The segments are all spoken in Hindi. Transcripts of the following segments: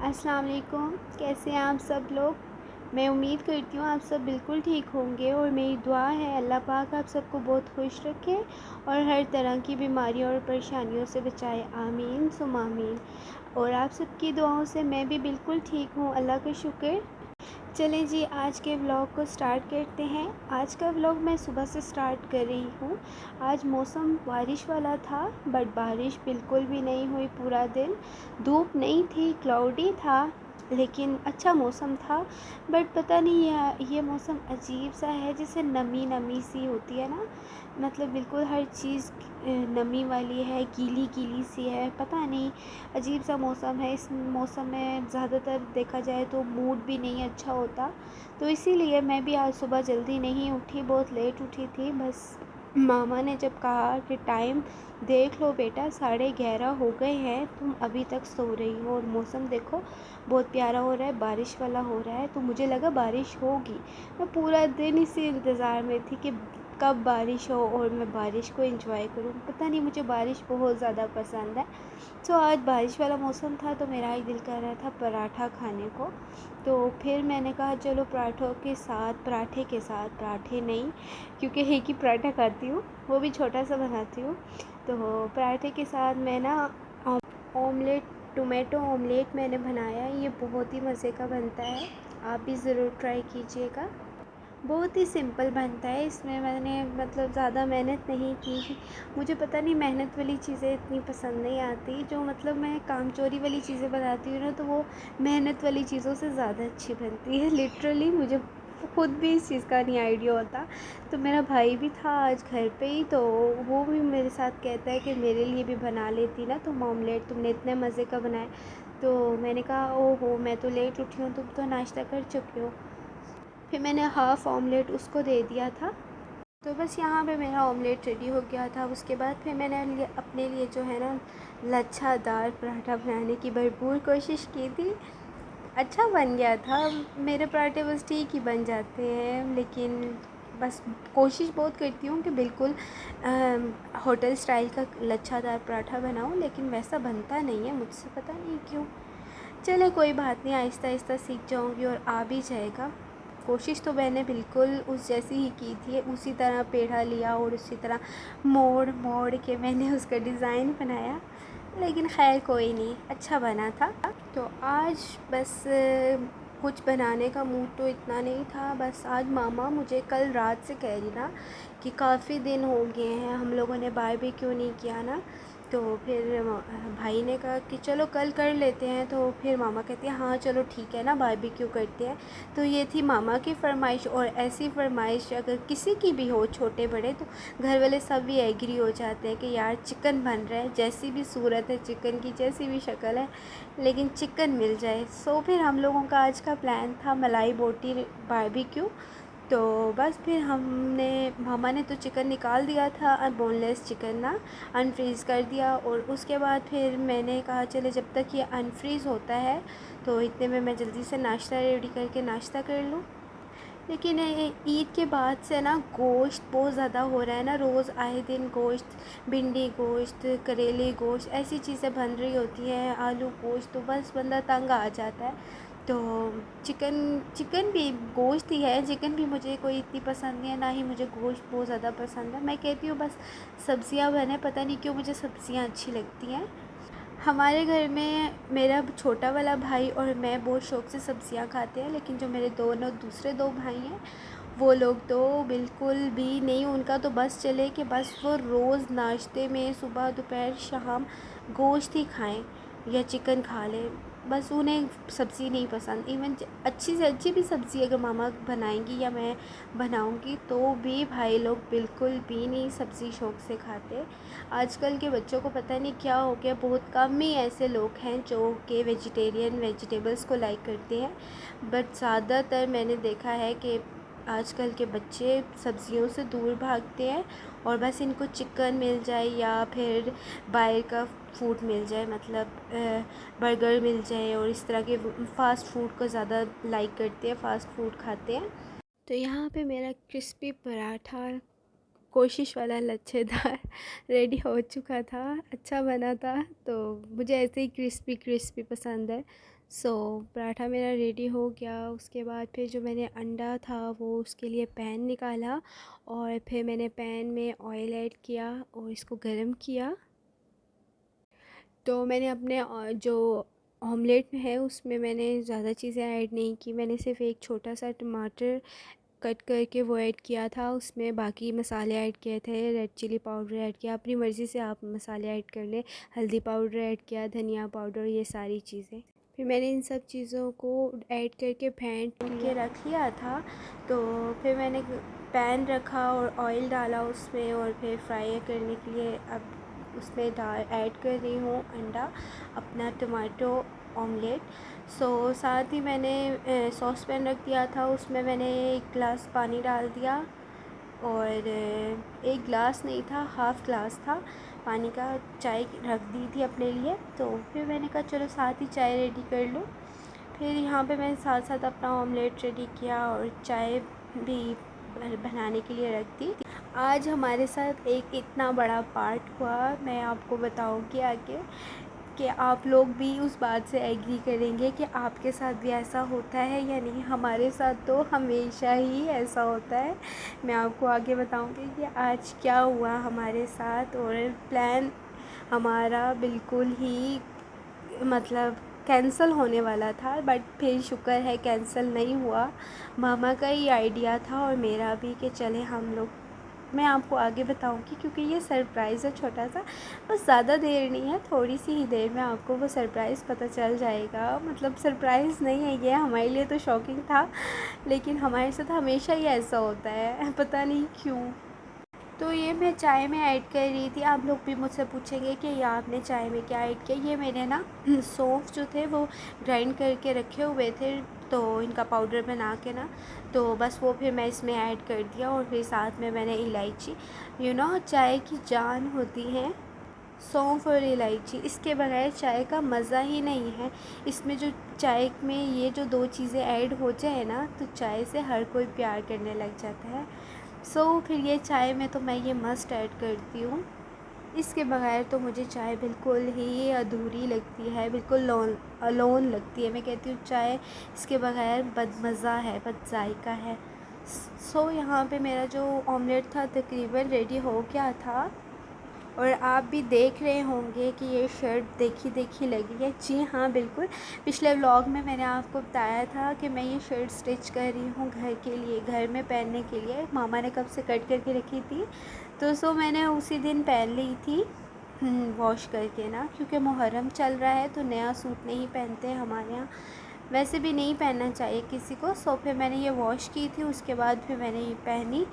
अस्सलाम वालेकुम। कैसे हैं आप सब लोग। मैं उम्मीद करती हूँ आप सब बिल्कुल ठीक होंगे और मेरी दुआ है अल्लाह पाक आप सबको बहुत खुश रखे और हर तरह की बीमारियों और परेशानियों से बचाए। आमीन सुम आमीन। और आप सबकी दुआओं से मैं भी बिल्कुल ठीक हूँ, अल्लाह का शुक्र। चलें जी, आज के व्लॉग को स्टार्ट करते हैं। आज का व्लॉग मैं सुबह से स्टार्ट कर रही हूँ। आज मौसम बारिश वाला था, बट बारिश बिल्कुल भी नहीं हुई पूरा दिन। धूप नहीं थी, क्लाउडी था, लेकिन अच्छा मौसम था। बट पता नहीं ये मौसम अजीब सा है, जैसे नमी नमी सी होती है ना, मतलब बिल्कुल हर चीज़ नमी वाली है, गीली गीली सी है। पता नहीं, अजीब सा मौसम है। इस मौसम में ज़्यादातर देखा जाए तो मूड भी नहीं अच्छा होता, तो इसीलिए मैं भी आज सुबह जल्दी नहीं उठी, बहुत लेट उठी थी। बस मामा ने जब कहा कि टाइम देख लो बेटा, 11:30 हो गए हैं, तुम अभी तक सो रही हो और मौसम देखो बहुत प्यारा हो रहा है, बारिश वाला हो रहा है, तो मुझे लगा बारिश होगी। मैं पूरा दिन इसी इंतज़ार में थी कि कब बारिश हो और मैं बारिश को एंजॉय करूं। पता नहीं, मुझे बारिश बहुत ज़्यादा पसंद है। तो आज बारिश वाला मौसम था, तो मेरा ही दिल कर रहा था पराठा खाने को। तो फिर मैंने कहा चलो पराठों के साथ, पराठे नहीं, क्योंकि एक ही पराठा खाती हूँ, वो भी छोटा सा बनाती हूँ। तो पराठे के साथ मैं ना ऑमलेट, टोमेटो ऑमलेट मैंने बनाया। ये बहुत ही मज़े का बनता है, आप भी ज़रूर ट्राई कीजिएगा। बहुत ही सिंपल बनता है, इसमें मैंने मतलब ज़्यादा मेहनत नहीं की। मुझे पता नहीं, मेहनत वाली चीज़ें इतनी पसंद नहीं आती। जो मतलब मैं कामचोरी वाली चीज़ें बनाती हूँ ना, तो वो मेहनत वाली चीज़ों से ज़्यादा अच्छी बनती है। लिटरली मुझे खुद भी इस चीज़ का नहीं आइडिया होता। तो मेरा भाई भी था आज घर पे ही, तो वो भी मेरे साथ कहता है कि मेरे लिए भी बना लेती ना तुम ऑमलेट, तुमने इतने मज़े का बनाया। तो मैंने कहा ओहो, मैं तो लेट उठी हूँ, तुम तो नाश्ता कर चुके हो। फिर मैंने हाफ़ ऑमलेट उसको दे दिया था। तो बस यहाँ पे मेरा ऑमलेट रेडी हो गया था। उसके बाद फिर मैंने अपने लिए जो है ना, लच्छादार पराठा बनाने की भरपूर कोशिश की थी। अच्छा बन गया था। मेरे पराठे बस ठीक ही बन जाते हैं, लेकिन बस कोशिश बहुत करती हूँ कि बिल्कुल होटल स्टाइल का लच्छादार पराठा बनाऊँ, लेकिन वैसा बनता नहीं है मुझसे, पता नहीं क्यों। चले कोई बात नहीं, आहिस्ता आहिस्ता सीख जाऊँगी और आ भी जाएगा। कोशिश तो मैंने बिल्कुल उस जैसी ही की थी, उसी तरह पेड़ा लिया और उसी तरह मोड़ मोड़ के मैंने उसका डिज़ाइन बनाया, लेकिन खैर कोई नहीं, अच्छा बना था। तो आज बस कुछ बनाने का मूड तो इतना नहीं था। बस आज मामा मुझे कल रात से कह रही ना कि काफ़ी दिन हो गए हैं हम लोगों ने बारबेक्यू नहीं किया ना। तो फिर भाई ने कहा कि चलो कल कर लेते हैं। तो फिर मामा कहती है हाँ चलो ठीक है ना, बारबेक्यू करते हैं। तो ये थी मामा की फ़रमाइश, और ऐसी फ़रमाइश अगर किसी की भी हो, छोटे बड़े, तो घर वाले सब भी एग्री हो जाते हैं कि यार चिकन बन रहा है, जैसी भी सूरत है चिकन की, जैसी भी शक्ल है, लेकिन चिकन मिल जाए। सो फिर हम लोगों का आज का प्लान था मलाई बोटी बारबेक्यू। तो बस फिर हमने, मामा ने तो चिकन निकाल दिया था, बोनलेस चिकन ना, अनफ्रीज़ कर दिया। और उसके बाद फिर मैंने कहा चले जब तक ये अनफ्रीज़ होता है, तो इतने में मैं जल्दी से नाश्ता रेडी करके नाश्ता कर लूँ। लेकिन ईद के बाद से ना गोश्त बहुत ज़्यादा हो रहा है ना, रोज़ आए दिन गोश्त, भिंडी गोश्त, करेले गोश्त, ऐसी चीज़ें बन रही होती हैं, आलू गोश्त, तो बस बंदा तंग आ जाता है। तो चिकन चिकन भी गोश्त ही है, चिकन भी मुझे कोई इतनी पसंद नहीं है, ना ही मुझे गोश्त बहुत ज़्यादा पसंद है। मैं कहती हूँ बस सब्ज़ियाँ बने, पता नहीं क्यों मुझे सब्ज़ियाँ अच्छी लगती हैं। हमारे घर में मेरा छोटा वाला भाई और मैं बहुत शौक़ से सब्ज़ियाँ खाते हैं, लेकिन जो मेरे दोनों दूसरे दो भाई हैं, वो लोग तो बिल्कुल भी नहीं। उनका तो बस चले कि बस वो रोज़ नाश्ते में सुबह दोपहर शाम गोश्त ही खाएं या चिकन खा लें, बस उन्हें सब्ज़ी नहीं पसंद। इवन अच्छी से अच्छी भी सब्ज़ी अगर मामा बनाएंगी या मैं बनाऊंगी, तो भी भाई लोग बिल्कुल भी नहीं सब्ज़ी शौक़ से खाते। आजकल के बच्चों को पता नहीं क्या हो गया, बहुत कम ही ऐसे लोग हैं जो कि वेजिटेरियन वेजिटेबल्स को लाइक करते हैं, बट ज़्यादातर मैंने देखा है कि आजकल के बच्चे सब्जियों से दूर भागते हैं, और बस इनको चिकन मिल जाए या फिर बाहर का फूड मिल जाए, मतलब बर्गर मिल जाए, और इस तरह के फ़ास्ट फूड को ज़्यादा लाइक करते हैं, फ़ास्ट फूड खाते हैं। तो यहाँ पे मेरा क्रिस्पी पराठा, कोशिश वाला लच्छेदार रेडी हो चुका था, अच्छा बना था। तो मुझे ऐसे ही क्रिस्पी क्रिस्पी पसंद है, सो पराठा मेरा रेडी हो गया। उसके बाद फिर जो मैंने अंडा था वो उसके लिए पैन निकाला और फिर मैंने पैन में ऑयल ऐड किया और इसको गर्म किया। तो मैंने अपने जो ऑमलेट है उसमें मैंने ज़्यादा चीज़ें ऐड नहीं की। मैंने सिर्फ एक छोटा सा टमाटर कट करके वो ऐड किया था, उसमें बाकी मसाले ऐड किए थे। रेड चिली पाउडर ऐड किया, अपनी मर्ज़ी से आप मसाले ऐड कर लें। हल्दी पाउडर ऐड किया, धनिया पाउडर, ये सारी चीज़ें। फिर मैंने इन सब चीज़ों को ऐड करके फेंट के रख लिया था। तो फिर मैंने पैन रखा और ऑयल डाला उसमें और फिर फ्राई करने के लिए अब उसमें ऐड कर रही हूँ अंडा, अपना टमाटो ऑमलेट। साथ ही मैंने सॉस पैन रख दिया था, उसमें मैंने 1 गिलास पानी डाल दिया और 1 गिलास नहीं था, हाफ़ गिलास था पानी का, चाय रख दी थी अपने लिए। तो फिर मैंने कहा चलो साथ ही चाय रेडी कर लूँ। फिर यहाँ पे मैंने साथ साथ अपना ऑमलेट रेडी किया और चाय भी बनाने के लिए रख दी। आज हमारे साथ एक इतना बड़ा पार्ट हुआ, मैं आपको बताऊँगी आगे कि आप लोग भी उस बात से एग्री करेंगे कि आपके साथ भी ऐसा होता है या नहीं। हमारे साथ तो हमेशा ही ऐसा होता है। मैं आपको आगे बताऊँगी कि आज क्या हुआ हमारे साथ। और प्लान हमारा बिल्कुल ही मतलब कैंसिल होने वाला था, बट फिर शुक्र है कैंसिल नहीं हुआ। मामा का ही आइडिया था और मेरा भी कि चले हम लोग, मैं आपको आगे बताऊंगी क्योंकि ये सरप्राइज़ है छोटा सा, बस ज़्यादा देर नहीं है, थोड़ी सी ही देर में आपको वो सरप्राइज़ पता चल जाएगा। मतलब सरप्राइज़ नहीं है ये, हमारे लिए तो शॉकिंग था, लेकिन हमारे साथ हमेशा ही ऐसा होता है, पता नहीं क्यों। तो ये मैं चाय में ऐड कर रही थी। आप लोग भी मुझसे पूछेंगे कि ये आपने चाय में क्या ऐड किया। ये मैंने ना सौंफ जो थे वो ग्राइंड करके रखे हुए थे, तो इनका पाउडर बना के ना, तो बस वो फिर मैं इसमें ऐड कर दिया। और फिर साथ में मैंने इलायची, चाय की जान होती है सौंफ और इलायची, इसके बगैर चाय का मज़ा ही नहीं है। इसमें जो चाय में ये जो 2 चीज़ें ऐड हो जाए ना, तो चाय से हर कोई प्यार करने लग जाता है। फिर ये चाय में तो मैं ये मस्ट ऐड करती हूँ। इसके बगैर तो मुझे चाय बिल्कुल ही अधूरी लगती है, बिल्कुल अलोन लगती है। मैं कहती हूँ चाय इसके बगैर बदमज़ा है, बदजायका है। यहाँ पे मेरा जो ऑमलेट था तकरीबन रेडी हो गया था। और आप भी देख रहे होंगे कि ये शर्ट देखी देखी लगी है। जी हाँ, बिल्कुल। पिछले व्लॉग में मैंने आपको बताया था कि मैं ये शर्ट स्टिच कर रही हूँ घर के लिए, घर में पहनने के लिए। मामा ने कब से कट करके रखी थी, तो मैंने उसी दिन पहन ली थी वॉश करके ना, क्योंकि मुहर्रम चल रहा है तो नया सूट नहीं पहनते हमारे यहाँ, वैसे भी नहीं पहनना चाहिए किसी को। फिर मैंने ये वॉश की थी, उसके बाद फिर मैंने ये पहनी।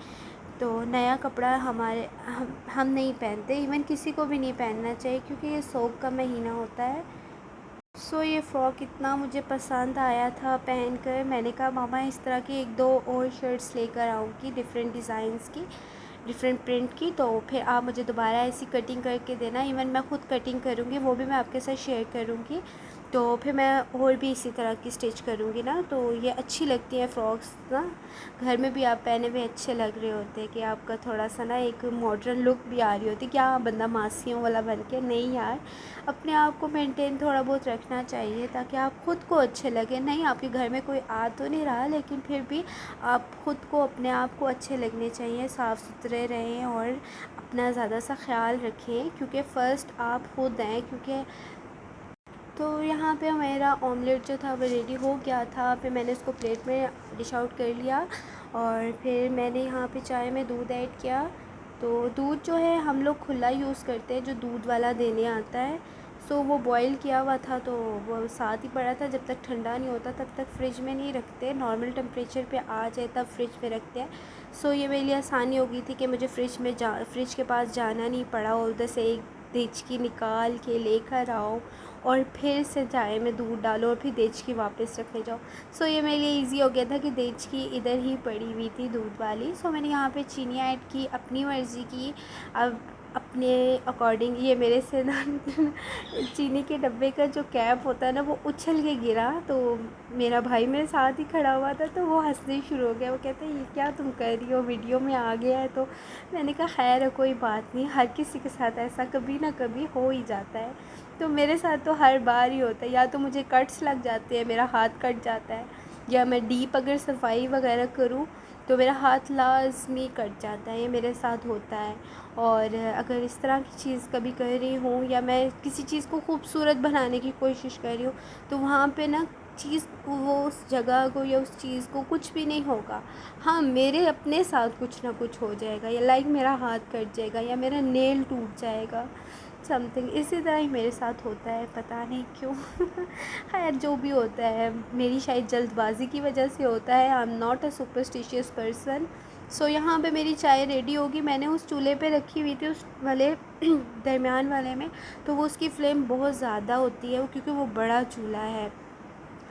तो नया कपड़ा हम नहीं पहनते, इवन किसी को भी नहीं पहनना चाहिए, क्योंकि ये सोग का महीना होता है। ये फ़्रॉक इतना मुझे पसंद आया था पहन कर, मैंने कहा मामा इस तरह की 1-2 और शर्ट्स लेकर आऊँगी डिफरेंट डिज़ाइंस की, डिफरेंट प्रिंट की। तो फिर आप मुझे दोबारा ऐसी कटिंग करके देना। इवन मैं ख़ुद कटिंग करूँगी, वो भी मैं आपके साथ शेयर करूँगी। तो फिर मैं और भी इसी तरह की स्टिच करूँगी ना, तो ये अच्छी लगती है फ़्रॉक्स ना, घर में भी आप पहने हुए अच्छे लग रहे होते हैं, कि आपका थोड़ा सा ना एक मॉडर्न लुक भी आ रही होती है, क्या बंदा मासियों वाला बन के। नहीं यार, अपने आप को मेंटेन थोड़ा बहुत रखना चाहिए ताकि आप ख़ुद को अच्छे लगे। नहीं, आपके घर में कोई आ तो नहीं रहा, लेकिन फिर भी आप ख़ुद को, अपने आप को अच्छे लगने चाहिए, साफ़ सुथरे रहें और अपना ज़्यादा सा ख्याल रखें, क्योंकि फ़र्स्ट आप खुद हैं। क्योंकि तो यहाँ पे मेरा ऑमलेट जो था वो रेडी हो गया था। फिर मैंने उसको प्लेट में डिश आउट कर लिया और फिर मैंने यहाँ पे चाय में दूध ऐड किया। तो दूध जो है हम लोग खुला यूज़ करते हैं, जो दूध वाला देने आता है। वो बॉईल किया हुआ था, तो वो साथ ही पड़ा था। जब तक ठंडा नहीं होता तब तक फ्रिज में नहीं रखते, नॉर्मल टेम्परेचर पे आ जाए तब फ्रिज में रखते हैं। ये मेरे लिए आसानी हो गई थी कि मुझे फ्रिज के पास जाना नहीं पड़ा, और उधर से एक देचकी निकाल के लेकर आओ और फिर से चाय में दूध डालो और फिर देचकी वापस रखने जाओ। ये मेरे लिए इजी हो गया था कि देचकी इधर ही पड़ी हुई थी दूध वाली। मैंने यहाँ पे चीनी ऐड की, अपनी मर्ज़ी की। अब अपने अकॉर्डिंग ये मेरे से ना चीनी के डब्बे का जो कैप होता है ना वो उछल के गिरा, तो मेरा भाई मेरे साथ ही खड़ा हुआ था, तो वो हंसने शुरू हो गया। वो कहते हैं ये क्या तुम कर रही हो, वीडियो में आ गया है। तो मैंने कहा खैर कोई बात नहीं, हर किसी के साथ ऐसा कभी ना कभी हो ही जाता है। तो मेरे साथ तो हर बार ही होता है, या तो मुझे कट्स लग जाते हैं, मेरा हाथ कट जाता है, या मैं डीप अगर सफाई वगैरह करूँ तो मेरा हाथ लाजमी कट जाता है, ये मेरे साथ होता है। और अगर इस तरह की चीज़ कभी कर रही हूँ या मैं किसी चीज़ को खूबसूरत बनाने की कोशिश कर रही हूँ, तो वहाँ पे ना चीज़ को, वो उस जगह को या उस चीज़ को कुछ भी नहीं होगा। हाँ, मेरे अपने साथ कुछ ना कुछ हो जाएगा, या लाइक मेरा हाथ कट जाएगा या मेरा नेल टूट जाएगा, समथिंग इसी तरह ही मेरे साथ होता है, पता नहीं क्यों। खैर जो भी होता है, मेरी शायद जल्दबाजी की वजह से होता है। I am not a superstitious person. So यहाँ पे मेरी चाय रेडी होगी। मैंने उस चूल्हे पे रखी हुई थी, उस वाले दरमियान वाले में, तो वो उसकी फ्लेम बहुत ज़्यादा होती है, वो क्योंकि वो बड़ा चूल्हा है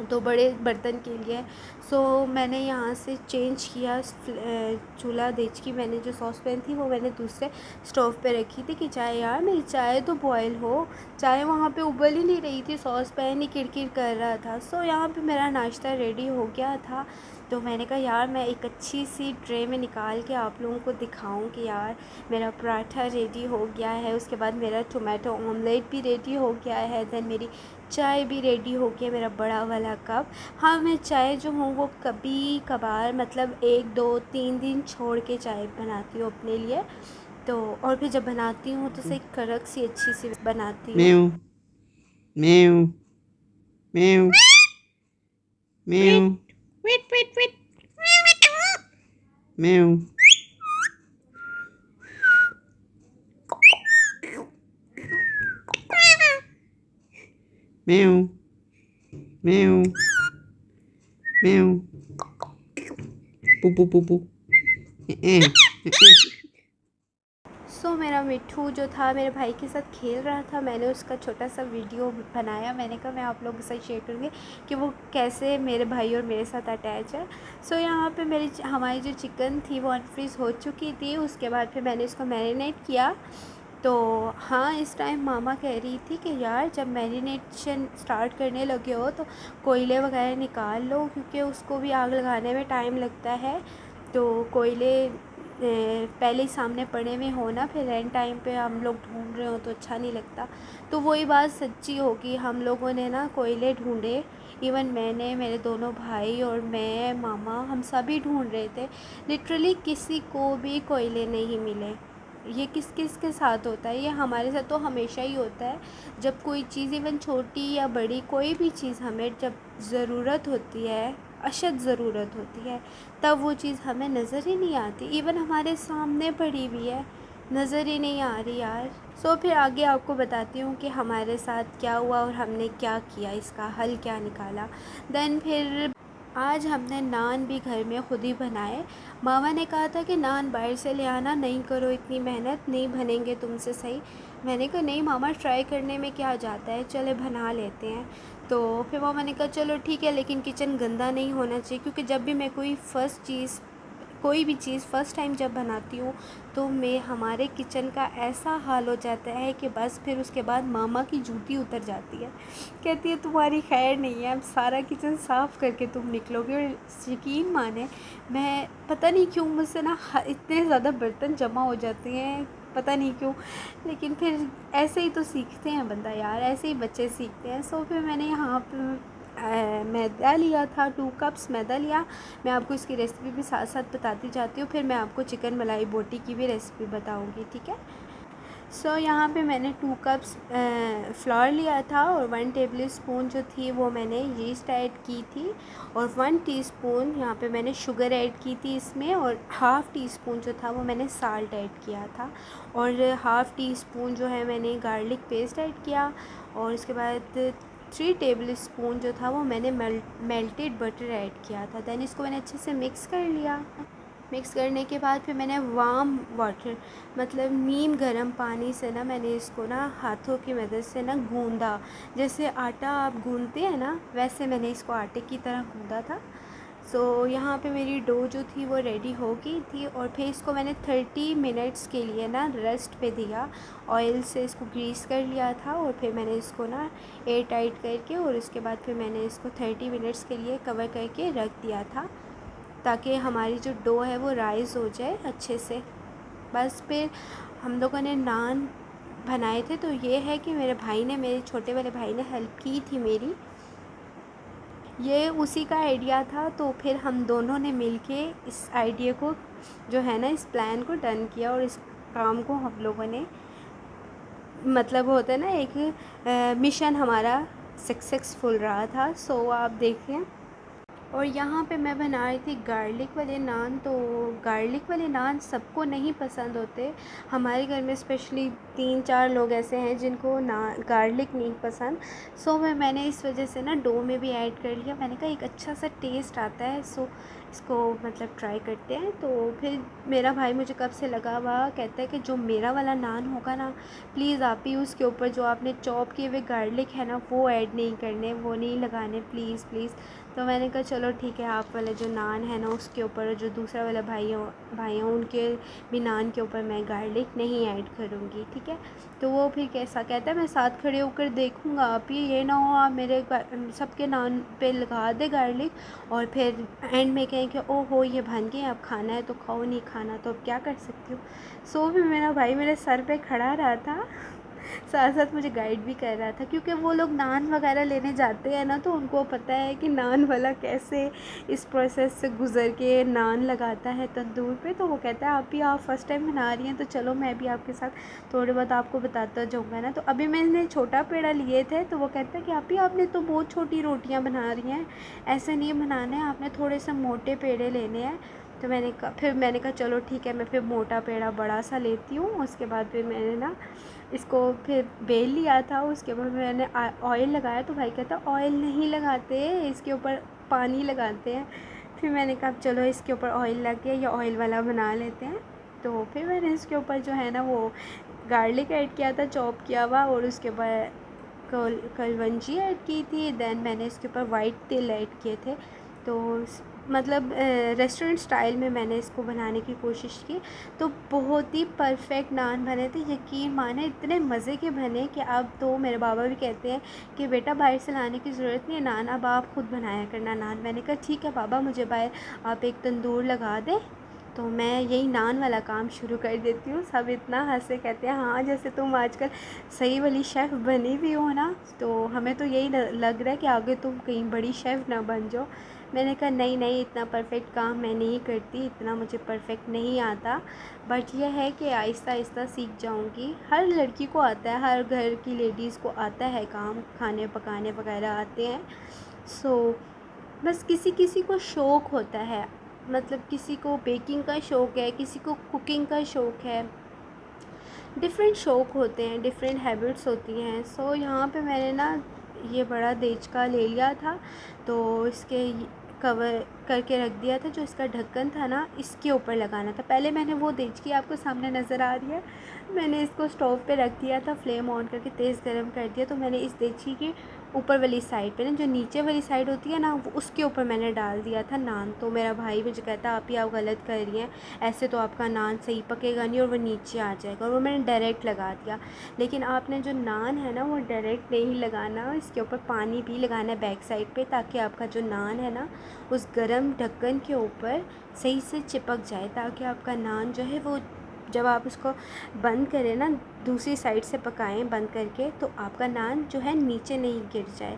तो बड़े बर्तन के लिए। सो मैंने यहाँ से चेंज किया चूल्हा देख की। मैंने जो सॉस पैन थी वो मैंने दूसरे स्टोव पे रखी थी कि चाय, यार मेरी चाय तो बॉयल हो। चाय वहाँ पे उबल ही नहीं रही थी, सॉस पैन ही किरकिर कर रहा था। सो यहाँ पे मेरा नाश्ता रेडी हो गया था। तो मैंने कहा यार मैं एक अच्छी सी ट्रे में निकाल के आप लोगों को दिखाऊं कि यार मेरा पराठा रेडी हो गया है, उसके बाद मेरा टोमेटो ऑमलेट भी रेडी हो गया है, देन मेरी चाय भी रेडी हो गया, मेरा बड़ा वाला कप। हाँ, मैं चाय जो हूँ वो कभी कभार मतलब 1 2 3 दिन छोड़ के चाय बनाती हूँ अपने लिए। तो और फिर जब बनाती हूँ तो सही कड़क सी अच्छी सी बनाती हूँ। Meow, meow, meow, meow, wait, wait, wait, meow, meow, meow, meow, poo, poo, poo, poo. Eh, सो मेरा मिट्ठू जो था मेरे भाई के साथ खेल रहा था, मैंने उसका छोटा सा वीडियो बनाया। मैंने कहा मैं आप लोगों के साथ शेयर करूँगी कि वो कैसे मेरे भाई और मेरे साथ अटैच है। सो यहाँ पे हमारी जो चिकन थी वो अनफ्रीज़ हो चुकी थी। उसके बाद फिर मैंने इसको मैरिनेट किया। तो हाँ, इस टाइम मामा कह रही थी कि यार जब मैरिनेशन स्टार्ट करने लगे हो तो कोयले वगैरह निकाल लो, क्योंकि उसको भी आग लगाने में टाइम लगता है। तो कोयले पहले ही सामने पड़े हुए हो ना, फिर एंड टाइम पे हम लोग ढूंढ रहे हो तो अच्छा नहीं लगता। तो वही बात सच्ची होगी, हम लोगों ने ना कोयले ढूंढे। इवन मैंने, मेरे दोनों भाई और मैं, मामा, हम सभी ढूंढ रहे थे। लिटरली किसी को भी कोयले नहीं मिले। ये किस किस के साथ होता है? ये हमारे साथ तो हमेशा ही होता है। जब कोई चीज़ इवन छोटी या बड़ी कोई भी चीज़ हमें जब ज़रूरत होती है, अशद ज़रूरत होती है, तब वो चीज़ हमें नज़र ही नहीं आती। इवन हमारे सामने पड़ी हुई है, नज़र ही नहीं आ रही यार। सो फिर आगे आपको बताती हूँ कि हमारे साथ क्या हुआ और हमने क्या किया, इसका हल क्या निकाला। देन फिर आज हमने नान भी घर में ख़ुद ही बनाए। मामा ने कहा था कि नान बाहर से ले आना, नहीं करो इतनी मेहनत, नहीं बनेंगे तुमसे सही। मैंने कहा नहीं मामा, ट्राई करने में क्या जाता है, चले बना लेते हैं। तो फिर मामा ने कहा चलो ठीक है, लेकिन किचन गंदा नहीं होना चाहिए, क्योंकि जब भी मैं कोई भी चीज़ फ़र्स्ट टाइम जब बनाती हूँ तो मैं हमारे किचन का ऐसा हाल हो जाता है कि बस फिर उसके बाद मामा की जूती उतर जाती है। कहती है तुम्हारी खैर नहीं है, अब सारा किचन साफ़ करके तुम निकलोगे। और यकीन माने, मैं पता नहीं क्यों मुझसे ना इतने ज़्यादा बर्तन जमा हो जाते हैं, पता नहीं क्यों, लेकिन फिर ऐसे ही तो सीखते हैं बंदा यार, ऐसे ही बच्चे सीखते हैं। सो फिर मैंने यहाँ पर मैदा लिया था, 2 कप्स मैदा लिया। मैं आपको इसकी रेसिपी भी साथ साथ बताती जाती हूँ, फिर मैं आपको चिकन मलाई बोटी की भी रेसिपी बताऊँगी, ठीक है। सो यहाँ पे मैंने 2 कप्स फ्लावर लिया था, और 1 टेबल स्पून जो थी वो मैंने यीस्ट ऐड की थी, और 1 टीस्पून यहाँ पे मैंने शुगर ऐड की थी इसमें, और हाफ़ टी स्पून जो था वो मैंने साल्ट ऐड किया था, और हाफ़ टी स्पून जो है मैंने गार्लिक पेस्ट ऐड किया, और उसके बाद 3 टेबल स्पून जो था वो मैंने मेल्टेड बटर ऐड किया था। दैन इसको मैंने अच्छे से मिक्स कर लिया। मिक्स करने के बाद फिर मैंने वार्म वाटर, मतलब नीम गर्म पानी से ना मैंने इसको ना हाथों की मदद से ना गूंदा। जैसे आटा आप गूंदते हैं ना, वैसे मैंने इसको आटे की तरह गूंदा था। सो यहाँ पे मेरी डो जो थी वो रेडी हो गई थी और फिर इसको मैंने 30 मिनट्स के लिए ना रेस्ट पे दिया। ऑयल से इसको ग्रीस कर लिया था और फिर मैंने इसको ना एयर टाइट करके और उसके बाद फिर मैंने इसको 30 मिनट्स के लिए कवर करके रख दिया था, ताकि हमारी जो डो है वो राइज़ हो जाए अच्छे से। बस फिर हम लोगों ने नान बनाए थे। तो ये है कि मेरे छोटे वाले भाई ने हेल्प की थी मेरी, ये उसी का आइडिया था। तो फिर हम दोनों ने मिलके इस आइडिया को जो है ना, इस प्लान को डन किया और इस काम को हम लोगों ने, मतलब होता है ना, एक मिशन हमारा सक्सेसफुल रहा था। सो आप देखें। और यहाँ पे मैं बना रही थी गार्लिक वाले नान। तो गार्लिक वाले नान सबको नहीं पसंद होते। हमारे घर में स्पेशली 3-4 लोग ऐसे हैं जिनको ना गार्लिक नहीं पसंद। सो मैंने इस वजह से ना डो में भी ऐड कर लिया। मैंने कहा एक अच्छा सा टेस्ट आता है, सो इसको मतलब ट्राई करते हैं। तो फिर मेरा भाई मुझे कब से लगा हुआ कहता है कि जो मेरा वाला नान होगा ना, प्लीज़ आप ही उसके ऊपर जो आपने चॉप किए हुए गार्लिक है ना वो ऐड नहीं करने, वो नहीं लगाने, प्लीज़ प्लीज़। तो मैंने कहा चलो ठीक है, आप वाला जो नान है ना उसके ऊपर, जो दूसरा वाला भाई हैं उनके भी नान के ऊपर मैं गार्लिक नहीं ऐड करूँगी, ठीक है। तो वो फिर कैसा कहता है, मैं साथ खड़े होकर देखूँगा, आप ये ना हो आप मेरे सबके नान पे लगा दे गार्लिक और फिर एंड में कहें कि ओहो ये बन गए, अब खाना है तो खाओ, नहीं खाना तो अब क्या कर सकती हूँ। सो भी मेरा भाई मेरे सर पे खड़ा रहा था, साथ साथ मुझे गाइड भी कर रहा था, क्योंकि वो लोग नान वगैरह लेने जाते हैं ना तो उनको पता है कि नान वाला कैसे इस प्रोसेस से गुज़र के नान लगाता है तंदूर पे। तो वो कहता है आप फ़र्स्ट टाइम बना रही हैं तो चलो मैं भी आपके साथ थोड़े बहुत आपको बताता जाऊँगा ना। तो अभी मैंने छोटा पेड़ा लिए थे तो वो कहता है कि आपने तो बहुत छोटी रोटियाँ बना रही हैं, ऐसे नहीं बनाना है, आपने थोड़े से मोटे पेड़े लेने हैं। तो मैंने कहा चलो ठीक है, मैं फिर मोटा पेड़ा बड़ा सा लेती हूँ। उसके बाद फिर मैंने ना इसको फिर बेल लिया था। उसके बाद मैंने ऑयल लगाया तो भाई कहता ऑयल नहीं लगाते, इसके ऊपर पानी लगाते हैं। फिर मैंने कहा चलो इसके ऊपर ऑयल लग गया, या ऑयल वाला बना लेते हैं। तो फिर मैंने इसके ऊपर जो है ना वो गार्लिक ऐड किया था चॉप किया हुआ, और उसके बाद कलवंजी ऐड की थी। देन मैंने इसके ऊपर वाइट तिल ऐड किए थे। तो मतलब रेस्टोरेंट स्टाइल में मैंने इसको बनाने की कोशिश की। तो बहुत ही परफेक्ट नान बने थे, यकीन माने इतने मज़े के बने कि अब तो मेरे बाबा भी कहते हैं कि बेटा बाहर से लाने की ज़रूरत नहीं है नान, अब आप खुद बनाया करना नान। मैंने कहा ठीक है बाबा, मुझे बाहर आप एक तंदूर लगा दें तो मैं यही नान वाला काम शुरू कर देती हूँ। सब इतना हंसे, कहते हैं हाँ जैसे तुम आजकल सही वाली शेफ़ बनी भी हो ना। तो हमें तो यही लग रहा है कि आगे तुम कहीं बड़ी शेफ़ ना बन जाओ। मैंने कहा नहीं नहीं, इतना परफेक्ट काम मैं नहीं करती, इतना मुझे परफेक्ट नहीं आता, बट यह है कि आहिस्ता आहिस्ता सीख जाऊंगी। हर लड़की को आता है, हर घर की लेडीज़ को आता है काम, खाने पकाने वगैरह आते हैं। सो बस किसी किसी को शौक़ होता है, मतलब किसी को बेकिंग का शौक़ है, किसी को कुकिंग का शौक़ है, डिफरेंट शौक़ होते हैं, डिफरेंट हैबिट्स होती हैं। सो यहाँ पे मैंने ना ये बड़ा देचका ले लिया था, तो इसके कवर करके रख दिया था। जो इसका ढक्कन था ना इसके ऊपर लगाना था। पहले मैंने वो देचकी आपको सामने नज़र आ रही है, मैंने इसको स्टोव पे रख दिया था, फ्लेम ऑन करके तेज़ गर्म कर दिया। तो मैंने इस देचकी की ऊपर वाली साइड पे ना, जो नीचे वाली साइड होती है ना, वो उसके ऊपर मैंने डाल दिया था नान। तो मेरा भाई मुझे कहता आप गलत कर रही हैं, ऐसे तो आपका नान सही पकेगा नहीं और वो नीचे आ जाएगा। और वो मैंने डायरेक्ट लगा दिया। लेकिन आपने जो नान है ना वो डायरेक्ट नहीं लगाना, इसके ऊपर पानी भी लगाना है बैक साइड पे, ताकि आपका जो नान है ना उस गर्म ढक्कन के ऊपर सही से चिपक जाए, ताकि आपका नान जो है वो जब आप उसको बंद करें ना, दूसरी साइड से पकाएं बंद करके, तो आपका नान जो है नीचे नहीं गिर जाए।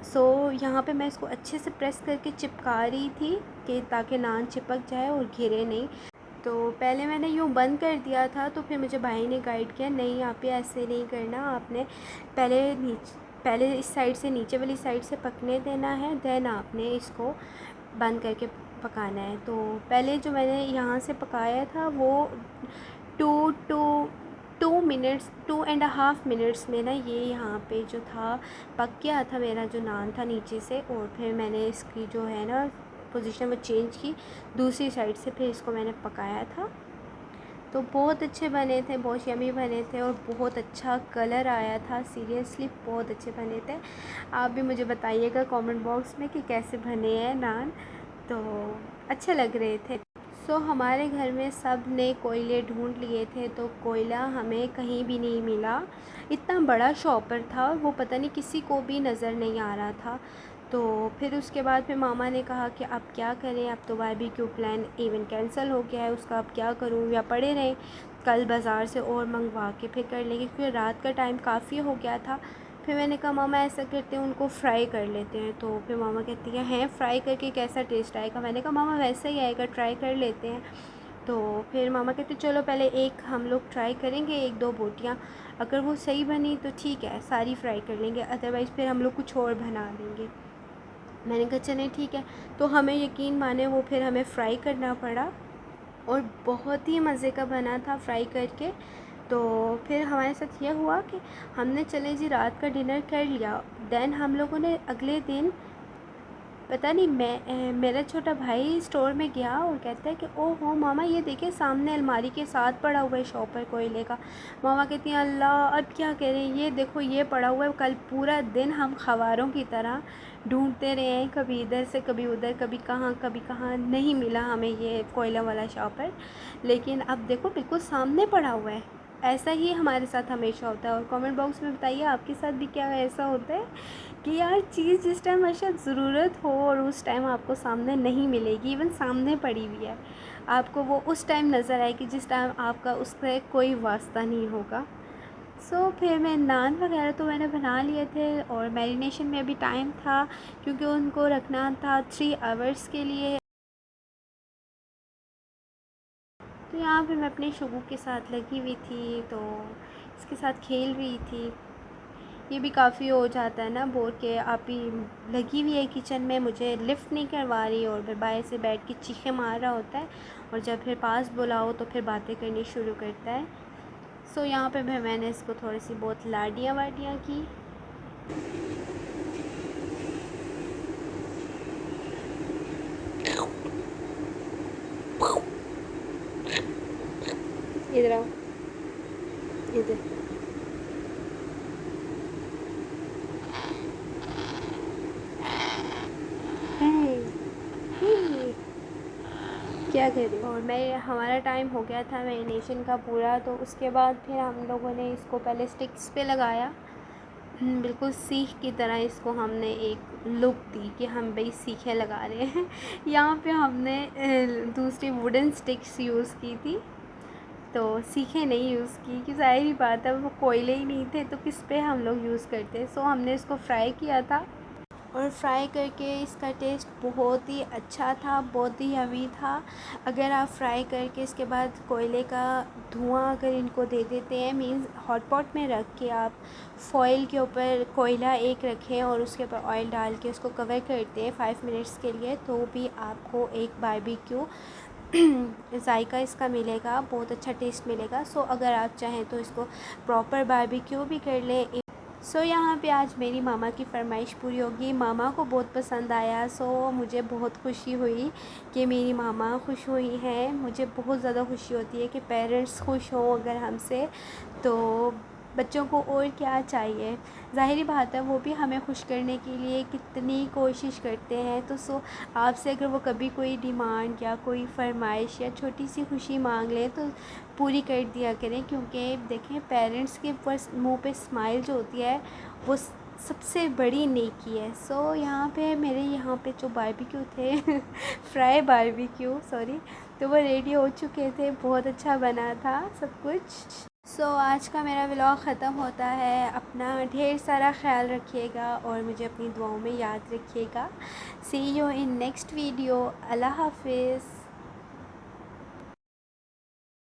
सो यहाँ पे मैं इसको अच्छे से प्रेस करके चिपका रही थी कि ताकि नान चिपक जाए और गिरे नहीं। तो पहले मैंने यूँ बंद कर दिया था, तो फिर मुझे भाई ने गाइड किया नहीं आप ये ऐसे नहीं करना, आपने पहले इस साइड से नीचे वाली साइड से पकने देना है, देन आपने इसको बंद करके पकाना है। तो पहले जो मैंने यहाँ से पकाया था वो 2.5 मिनट्स में ना ये यहाँ पे जो था पक गया था मेरा जो नान था नीचे से। और फिर मैंने इसकी जो है ना पोजीशन वो चेंज की, दूसरी साइड से फिर इसको मैंने पकाया था। तो बहुत अच्छे बने थे, बहुत यमी बने थे और बहुत अच्छा कलर आया था। सीरियसली बहुत अच्छे बने थे। आप भी मुझे बताइएगा कमेंट बॉक्स में कि कैसे बने हैं नान। तो अच्छे लग रहे थे। सो हमारे घर में सब ने कोयले ढूंढ लिए थे, तो कोयला हमें कहीं भी नहीं मिला। इतना बड़ा शॉपर था और वो पता नहीं किसी को भी नज़र नहीं आ रहा था। तो फिर उसके बाद फिर मामा ने कहा कि अब क्या करें, अब तो बारबेक्यू प्लान इवेंट कैंसिल हो गया है, उसका अब क्या करूँ, या पड़े रहें, कल बाज़ार से और मंगवा के फिर कर लेंगे, क्योंकि रात का टाइम काफ़ी हो गया था। फिर मैंने कहा मामा ऐसा करते हैं, उनको फ्राई कर लेते हैं। तो फिर मामा कहती हैं फ्राई करके कैसा टेस्ट आएगा। मैंने कहा मामा वैसा ही आएगा, ट्राई कर लेते हैं। तो फिर मामा कहते चलो पहले एक हम लोग ट्राई करेंगे, एक दो बोटियाँ, अगर वो सही बनी तो ठीक है सारी फ्राई कर लेंगे, अदरवाइज़ फिर हम लोग कुछ और बना लेंगे। मैंने कहा चलें ठीक है। तो हमें यकीन माने वो फिर हमें फ्राई करना पड़ा और बहुत ही मज़े का बना था फ्राई करके। तो फिर हमारे साथ यह हुआ कि हमने चले जी रात का डिनर कर लिया। देन हम लोगों ने अगले दिन पता नहीं मेरा छोटा भाई स्टोर में गया और कहता है कि ओहो मामा ये देखिए सामने अलमारी के साथ पड़ा हुआ है शॉपर कोयले का। मामा कहती हैं अल्लाह अब क्या करें, ये देखो ये पड़ा हुआ है। कल पूरा दिन हम खवारों की तरह ढूंढते रहे हैं, कभी इधर से कभी उधर, कभी कहाँ नहीं मिला हमें ये कोयला वाला शॉपर। लेकिन अब देखो बिल्कुल सामने पड़ा हुआ है। ऐसा ही हमारे साथ हमेशा होता है। और कमेंट बॉक्स में बताइए आपके साथ भी क्या ऐसा होता है कि यार चीज़ जिस टाइम शायद ज़रूरत हो और उस टाइम आपको सामने नहीं मिलेगी, इवन सामने पड़ी हुई है, आपको वो उस टाइम नज़र आएगी जिस टाइम आपका उससे कोई वास्ता नहीं होगा। फिर मैं नान वगैरह तो मैंने बना लिए थे और मैरिनेशन में अभी टाइम था क्योंकि उनको रखना था 3 आवर्स के लिए। तो यहाँ पे मैं अपने शुगू के साथ लगी हुई थी, तो इसके साथ खेल रही थी। ये भी काफ़ी हो जाता है ना बोर के, आप ही लगी हुई है किचन में, मुझे लिफ्ट नहीं करवा रही और फिर बाहर से बैठ के चीखें मार रहा होता है, और जब फिर पास बुलाओ तो फिर बातें करनी शुरू करता है। यहाँ पे मैंने इसको थोड़ी सी बहुत लाडियाँ वाडियाँ की। इधर आओ, इधर क्या कर रही हो। और मैं हमारा टाइम हो गया था मैरिनेशन का पूरा, तो उसके बाद फिर हम लोगों ने इसको पहले स्टिक्स पे लगाया। बिल्कुल सीख की तरह इसको हमने एक लुक दी कि हम भाई सीखे लगा रहे हैं। यहाँ पे हमने दूसरी वुडन स्टिक्स यूज़ की थी, तो सीखे नहीं यूज़ की कि ज़ाहिर ही बात है वो कोयले ही नहीं थे तो किस पे हम लोग यूज़ करते। हमने इसको फ्राई किया था और फ्राई करके इसका टेस्ट बहुत ही अच्छा था, बहुत ही यम्मी था। अगर आप फ्राई करके इसके बाद कोयले का धुआं अगर इनको दे देते हैं, मीन्स हॉट पॉट में रख के आप फॉइल के ऊपर कोयला एक रखें और उसके ऊपर ऑयल डाल के उसको कवर करते हैं 5 मिनट्स के लिए, तो भी आपको एक बारबेक्यू जायका इसका मिलेगा, बहुत अच्छा टेस्ट मिलेगा। अगर आप चाहें तो इसको प्रॉपर बारबेक्यू भी कर लें। यहाँ पे आज मेरी मामा की फ़रमाइश पूरी होगी, मामा को बहुत पसंद आया। मुझे बहुत खुशी हुई कि मेरी मामा खुश हुई हैं। मुझे बहुत ज़्यादा खुशी होती है कि पेरेंट्स खुश हों अगर हमसे, तो बच्चों को और क्या चाहिए। ज़ाहिरी बात है वो भी हमें खुश करने के लिए कितनी कोशिश करते हैं। तो आपसे अगर वो कभी कोई डिमांड या कोई फ़रमाइश या छोटी सी खुशी मांग लें तो पूरी कर दिया करें, क्योंकि देखें पेरेंट्स के मुंह पे स्माइल जो होती है वो सबसे बड़ी नेकी है। यहाँ पे मेरे यहाँ पे जो बारबेक्यू थे फ्राई बारबेक्यू सॉरी, तो वो रेडी हो चुके थे, बहुत अच्छा बना था सब कुछ। आज का मेरा व्लॉग ख़त्म होता है। अपना ढेर सारा ख्याल रखिएगा और मुझे अपनी दुआओं में याद रखिएगा। सी यू इन नेक्स्ट वीडियो। अल्लाह हाफिज़।